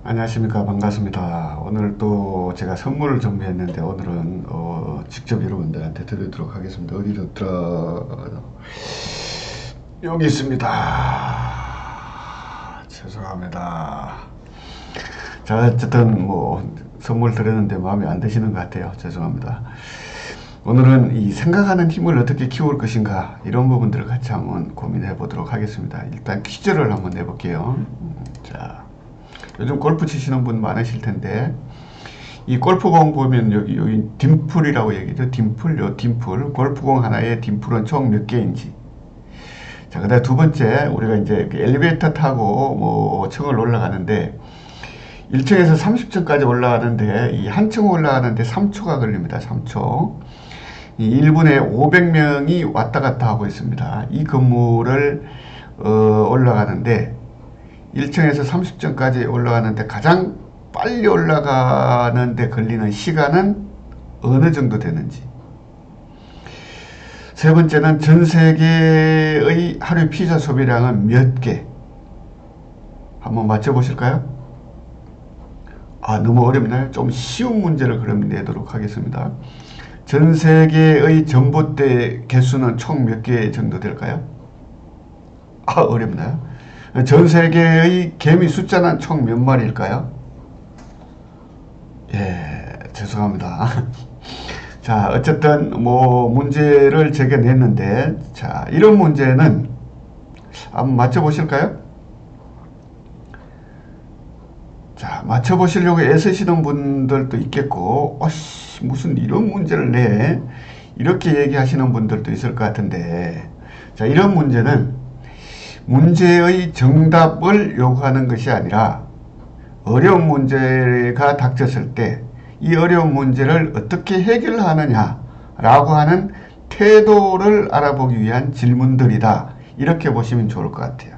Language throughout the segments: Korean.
안녕하십니까. 반갑습니다. 오늘 또 제가 선물을 준비했는데 오늘은 직접 여러분들한테 드리도록 하겠습니다. 어디 뒀더라? 여기 있습니다. 죄송합니다. 자, 어쨌든 선물 드렸는데 마음에 안 드시는 것 같아요. 죄송합니다. 오늘은 이 생각하는 힘을 어떻게 키울 것인가 이런 부분들을 같이 한번 고민해 보도록 하겠습니다. 일단 퀴즈를 한번 내볼게요. 자, 요즘 골프 치시는 분 많으실 텐데 이 골프공 보면 여기 딤플이라고 얘기죠. 딤플, 요 딤플. 골프공 하나에 딤플은 총 몇 개인지. 자, 그다음 두 번째, 우리가 이제 엘리베이터 타고 층을 올라가는데 1층에서 30층까지 올라가는데 이 한 층 올라가는데 3초가 걸립니다. 3초. 이 1분에 500명이 왔다 갔다 하고 있습니다. 이 건물을 올라가는데 1층에서 30층까지 올라가는데 가장 빨리 올라가는데 걸리는 시간은 어느 정도 되는지. 세 번째는 전 세계의 하루 피자 소비량은 몇 개? 한번 맞춰보실까요? 너무 어렵나요? 좀 쉬운 문제를 그럼 내도록 하겠습니다. 전 세계의 전봇대 개수는 총 몇 개 정도 될까요? 어렵나요? 전 세계의 개미 숫자는 총 몇 마리일까요? 예, 죄송합니다. 자, 어쨌든 문제를 제가 냈는데, 자, 이런 문제는 한번 맞춰보실까요? 자, 맞춰보시려고 애쓰시는 분들도 있겠고, 무슨 이런 문제를 내? 이렇게 얘기하시는 분들도 있을 것 같은데, 자, 이런 문제는 문제의 정답을 요구하는 것이 아니라 어려운 문제가 닥쳤을 때 이 어려운 문제를 어떻게 해결하느냐 라고 하는 태도를 알아보기 위한 질문들이다. 이렇게 보시면 좋을 것 같아요.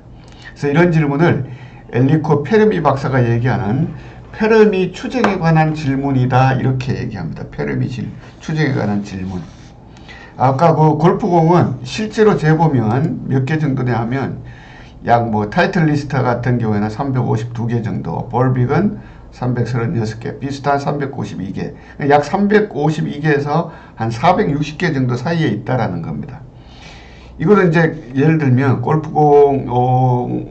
그래서 이런 질문을 엘리코 페르미 박사가 얘기하는 페르미 추정에 관한 질문이다. 이렇게 얘기합니다. 페르미 추정에 관한 질문. 아까 그 골프공은 실제로 재보면 몇 개 정도 되냐면 약 타이틀 리스트 같은 경우에는 352개 정도, 볼빅은 336개, 비슷한 352개, 약 352개에서 한 460개 정도 사이에 있다라는 겁니다. 이거는 이제 예를 들면 골프공의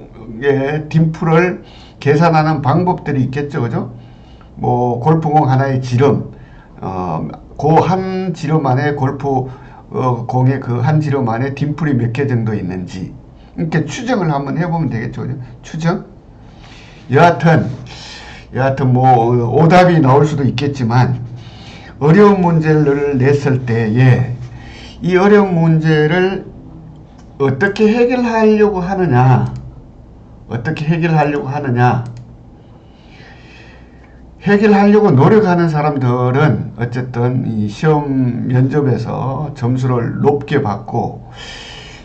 딤플을 계산하는 방법들이 있겠죠, 그죠? 골프공 하나의 지름, 그 한 지름 안에 골프공의 그 한 지름 안에 딤플이 몇 개 정도 있는지 이렇게 추정을 한번 해보면 되겠죠, 그죠? 추정? 여하튼 오답이 나올 수도 있겠지만 어려운 문제를 냈을 때에 이 어려운 문제를 어떻게 해결하려고 하느냐, 해결하려고 노력하는 사람들은 어쨌든 이 시험 면접에서 점수를 높게 받고,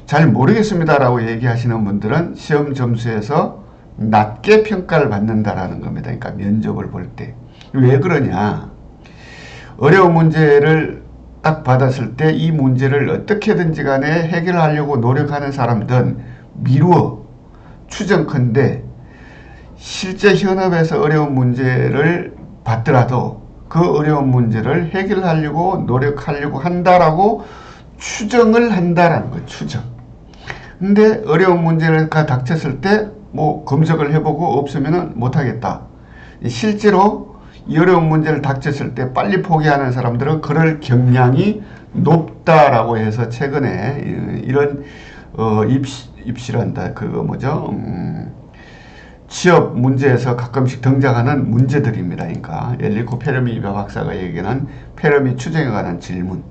잘 모르겠습니다라고 얘기하시는 분들은 시험 점수에서 낮게 평가를 받는다라는 겁니다. 그러니까 면접을 볼 때. 왜 그러냐? 어려운 문제를 딱 받았을 때 이 문제를 어떻게든지 간에 해결하려고 노력하는 사람들은 미루어 추정컨대 실제 현업에서 어려운 문제를 받더라도 그 어려운 문제를 해결하려고 노력하려고 한다라고 추정을 한다라는 거예요. 추정. 근데 어려운 문제가 닥쳤을 때 검색을 해보고 없으면 못하겠다. 실제로 이 어려운 문제를 닥쳤을 때 빨리 포기하는 사람들은 그럴 경향이 높다라고 해서 최근에 이런 입시란다. 취업 문제에서 가끔씩 등장하는 문제들입니다. 그러니까 엘리코 페르미 박사가 얘기하는 페르미 추정에 관한 질문.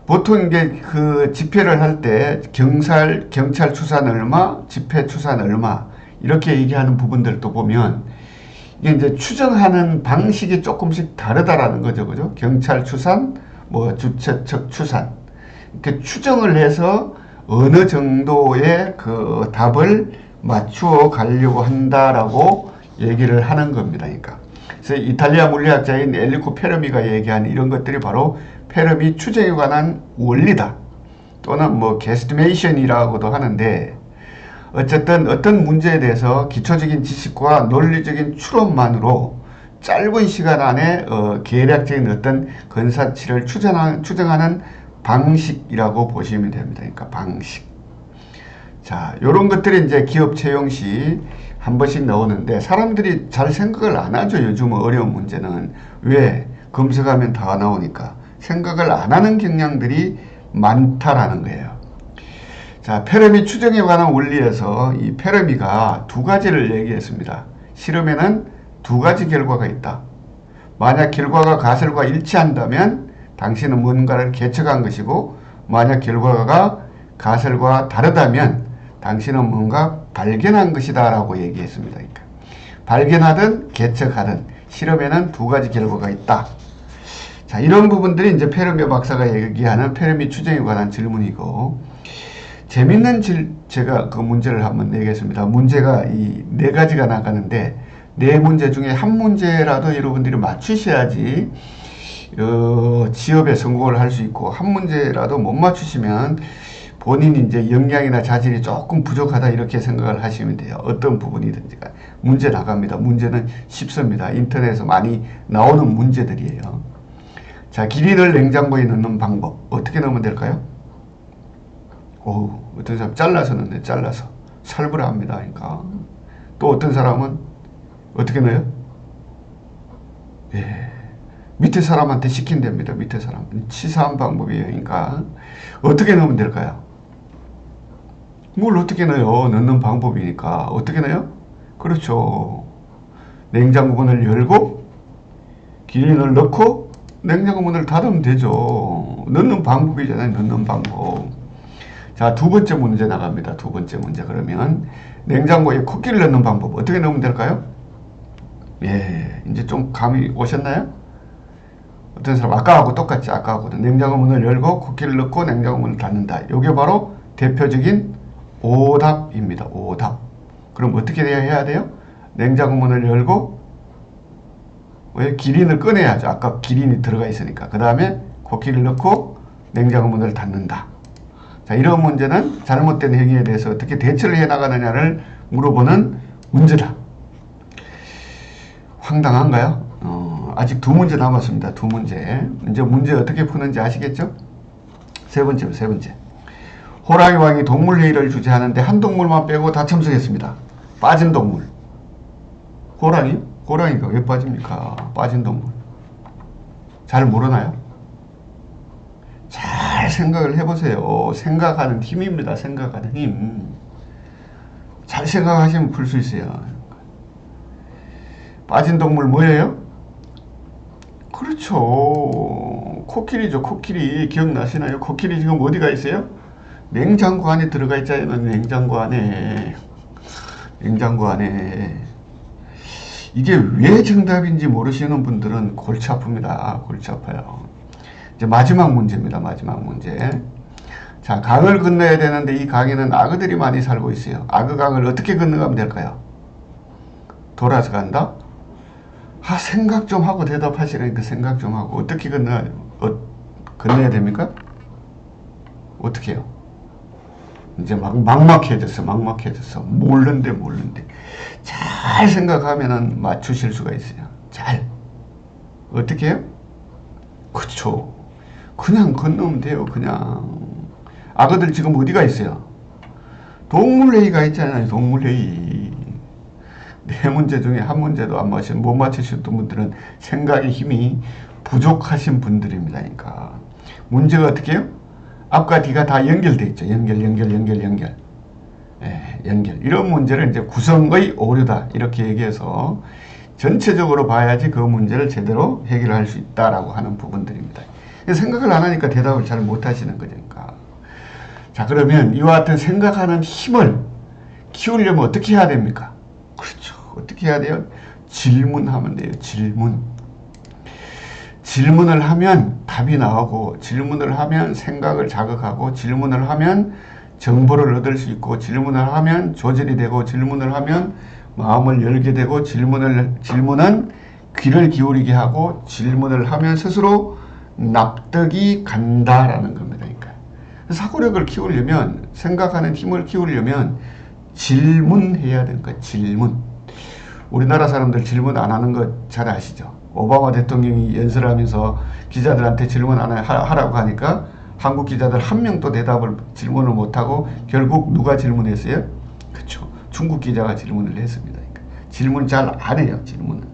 보통 이게 그 집회를 할 때 경찰 추산 얼마, 집회 추산 얼마 이렇게 얘기하는 부분들도 보면 이게 이제 추정하는 방식이 조금씩 다르다라는 거죠, 그죠? 경찰 추산, 주최 추산 이렇게 추정을 해서 어느 정도의 그 답을 맞추어 가려고 한다라고 얘기를 하는 겁니다. 그러니까 그래서 이탈리아 물리학자인 엘리코 페르미가 얘기하는 이런 것들이 바로 페르미 추정에 관한 원리다. 또는 게스티메이션이라고도 하는데 어쨌든 어떤 문제에 대해서 기초적인 지식과 논리적인 추론만으로 짧은 시간 안에 계략적인 어떤 건사치를 추정하는 방식이라고 보시면 됩니다. 그러니까 방식. 자, 요런 것들이 이제 기업 채용 시 한 번씩 나오는데 사람들이 잘 생각을 안 하죠. 요즘 어려운 문제는. 왜? 검색하면 다 나오니까. 생각을 안 하는 경향들이 많다라는 거예요. 자, 페르미 추정에 관한 원리에서 이 페르미가 두 가지를 얘기했습니다. 실험에는 두 가지 결과가 있다. 만약 결과가 가설과 일치한다면 당신은 뭔가를 개척한 것이고, 만약 결과가 가설과 다르다면 당신은 뭔가 발견한 것이다 라고 얘기했습니다. 그러니까 발견하든 개척하든 실험에는 두 가지 결과가 있다. 자, 이런 부분들이 이제 페르미 박사가 얘기하는 페르미 추정에 관한 질문이고, 재밌는 제가 그 문제를 한번 내겠습니다. 문제가 이 네 가지가 나가는데, 네 문제 중에 한 문제라도 여러분들이 맞추셔야지 취업에 성공을 할 수 있고, 한 문제라도 못 맞추시면 본인이 이제 역량이나 자질이 조금 부족하다 이렇게 생각을 하시면 돼요. 어떤 부분이든지 문제 나갑니다. 문제는 쉽습니다. 인터넷에서 많이 나오는 문제들이에요. 자, 기린을 냉장고에 넣는 방법 어떻게 넣으면 될까요? 어떤 사람 잘라서 넣네. 잘라서 살벌합니다. 그러니까 또 어떤 사람은 어떻게 넣어요? 예, 밑에 사람한테 시킨답니다. 밑에 사람. 치사한 방법이에요. 그러니까 어떻게 넣으면 될까요? 뭘 어떻게 넣어요? 넣는 방법이니까. 어떻게 넣어요? 그렇죠. 냉장고 문을 열고 기린을 넣고 냉장고 문을 닫으면 되죠. 넣는 방법이잖아요. 넣는 방법. 자, 두 번째 문제 나갑니다. 두 번째 문제. 그러면 냉장고에 코끼리를 넣는 방법 어떻게 넣으면 될까요? 예, 이제 좀 감이 오셨나요? 어떤 사람 아까하고 똑같지. 아까하고도 냉장고 문을 열고 코끼리를 넣고 냉장고 문을 닫는다. 이게 바로 대표적인 오답입니다. 오답. 그럼 어떻게 해야 돼요? 냉장고 문을 열고 왜 기린을 꺼내야죠. 아까 기린이 들어가 있으니까. 그 다음에 코끼리를 넣고 냉장고 문을 닫는다. 자, 이런 문제는 잘못된 행위에 대해서 어떻게 대처를 해나가느냐를 물어보는 문제다. 황당한가요? 아직 두 문제 남았습니다. 두 문제. 이제 문제 어떻게 푸는지 아시겠죠? 세 번째. 호랑이 왕이 동물회의를 주재하는데 한 동물만 빼고 다 참석했습니다. 빠진 동물. 호랑이? 호랑이가 왜 빠집니까? 빠진 동물. 잘 모르나요? 잘 생각을 해보세요. 생각하는 힘입니다. 생각하는 힘. 잘 생각하시면 풀 수 있어요. 빠진 동물 뭐예요? 그렇죠. 코끼리죠. 코끼리 기억나시나요? 코끼리 지금 어디가 있어요? 냉장고 안에 들어가 있잖아요. 냉장고 안에. 이게 왜 정답인지 모르시는 분들은 골치 아픕니다. 골치 아파요. 이제 마지막 문제입니다. 마지막 문제. 자, 강을 건너야 되는데 이 강에는 악어들이 많이 살고 있어요. 악어강을 어떻게 건너가면 될까요? 돌아서 간다? 생각 좀 하고 대답하시라니까. 생각 좀 하고. 어떻게 건너야 됩니까? 어떻게 해요? 이제 막막해졌어. 모르는데. 잘 생각하면은 맞추실 수가 있어요. 잘. 어떻게 해요? 그쵸. 그냥 건너면 돼요. 그냥. 악어들 지금 어디가 있어요? 동물회의가 있잖아요. 동물회의. 네 문제 중에 한 문제도 못 맞추셨던 분들은 생각의 힘이 부족하신 분들입니다. 그러니까. 문제가 어떻게 해요? 앞과 뒤가 다 연결되어 있죠. 연결. 예, 연결. 이런 문제를 이제 구성의 오류다. 이렇게 얘기해서 전체적으로 봐야지 그 문제를 제대로 해결할 수 있다라고 하는 부분들입니다. 생각을 안 하니까 대답을 잘 못 하시는 거니까. 자, 그러면 이와 같은 생각하는 힘을 키우려면 어떻게 해야 됩니까? 그렇죠. 어떻게 해야 돼요? 질문하면 돼요. 질문을 하면 답이 나오고, 질문을 하면 생각을 자극하고, 질문을 하면 정보를 얻을 수 있고, 질문을 하면 조절이 되고, 질문을 하면 마음을 열게 되고, 질문은 귀를 기울이게 하고, 질문을 하면 스스로 납득이 간다라는 겁니다. 그러니까 사고력을 키우려면, 생각하는 힘을 키우려면 질문해야 되는 거예요. 질문. 우리나라 사람들 질문 안 하는 거 잘 아시죠? 오바마 대통령이 연설하면서 기자들한테 질문 안 하라고 하니까 한국 기자들 한 명도 질문을 못하고 결국 누가 질문했어요? 그렇죠. 중국 기자가 질문을 했습니다. 그러니까 질문 잘 안 해요. 질문은.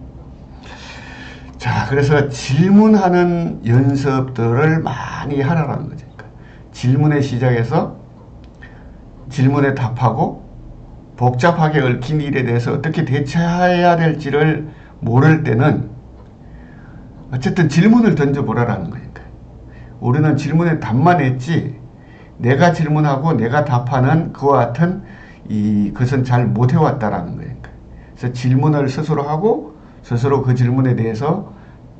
자, 그래서 질문하는 연습들을 많이 하라는 거죠. 그러니까 질문에 시작해서 질문에 답하고 복잡하게 얽힌 일에 대해서 어떻게 대처해야 될지를 모를 때는 어쨌든 질문을 던져보라라는 거니까. 우리는 질문에 답만 했지 내가 질문하고 내가 답하는 그와 같은 그것은 잘 못해왔다라는 거니까. 그래서 질문을 스스로 하고 스스로 그 질문에 대해서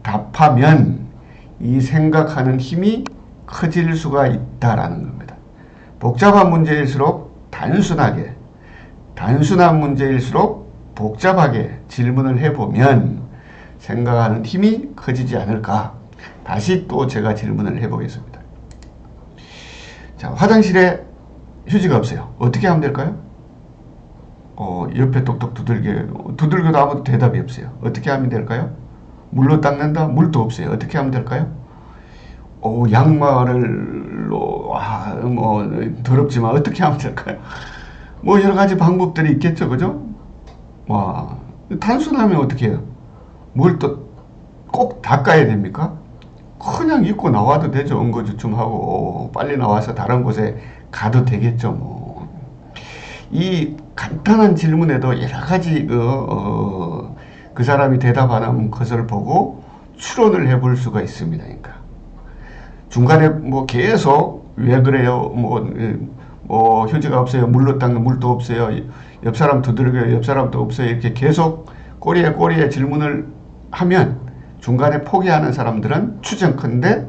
답하면 이 생각하는 힘이 커질 수가 있다라는 겁니다. 복잡한 문제일수록 단순한 문제일수록 복잡하게 질문을 해보면 생각하는 힘이 커지지 않을까. 다시 또 제가 질문을 해보겠습니다. 자, 화장실에 휴지가 없어요. 어떻게 하면 될까요? 옆에 똑똑 두들겨도 아무도 대답이 없어요. 어떻게 하면 될까요? 물로 닦는다? 물도 없어요. 어떻게 하면 될까요? 양말로, 더럽지만 어떻게 하면 될까요? 뭐 여러 가지 방법들이 있겠죠. 그죠? 단순하면 어떻게 해요? 뭘 또 꼭 닦아야 됩니까? 그냥 입고 나와도 되죠. 응고주춤 하고 빨리 나와서 다른 곳에 가도 되겠죠. 뭐. 이 간단한 질문에도 여러 가지 그 사람이 대답하는 것을 보고 추론을 해볼 수가 있습니다. 그러니까 중간에 뭐 계속 왜 그래요? 뭐 휴지가 없어요. 물로 닦는 물도 없어요. 옆 사람 두들겨요. 옆 사람도 없어요. 이렇게 계속 꼬리에 질문을 하면 중간에 포기하는 사람들은 추정컨대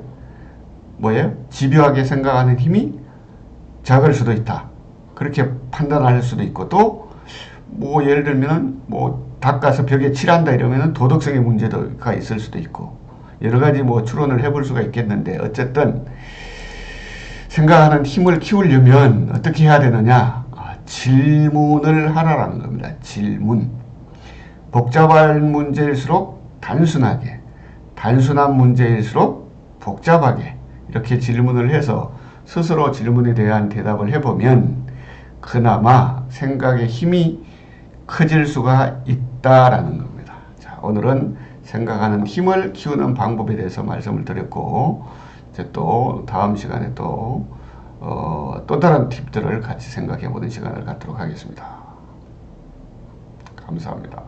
뭐예요? 집요하게 생각하는 힘이 작을 수도 있다. 그렇게 판단할 수도 있고 또 뭐 예를 들면 뭐 닦아서 벽에 칠한다 이러면은 도덕성의 문제가 있을 수도 있고 여러 가지 뭐 추론을 해볼 수가 있겠는데 어쨌든 생각하는 힘을 키우려면 어떻게 해야 되느냐? 질문을 하라라는 겁니다. 질문. 복잡한 문제일수록 단순한 문제일수록 복잡하게 이렇게 질문을 해서 스스로 질문에 대한 대답을 해보면 그나마 생각의 힘이 커질 수가 있다라는 겁니다. 자, 오늘은 생각하는 힘을 키우는 방법에 대해서 말씀을 드렸고 이제 또 다음 시간에 또 다른 팁들을 같이 생각해 보는 시간을 갖도록 하겠습니다. 감사합니다.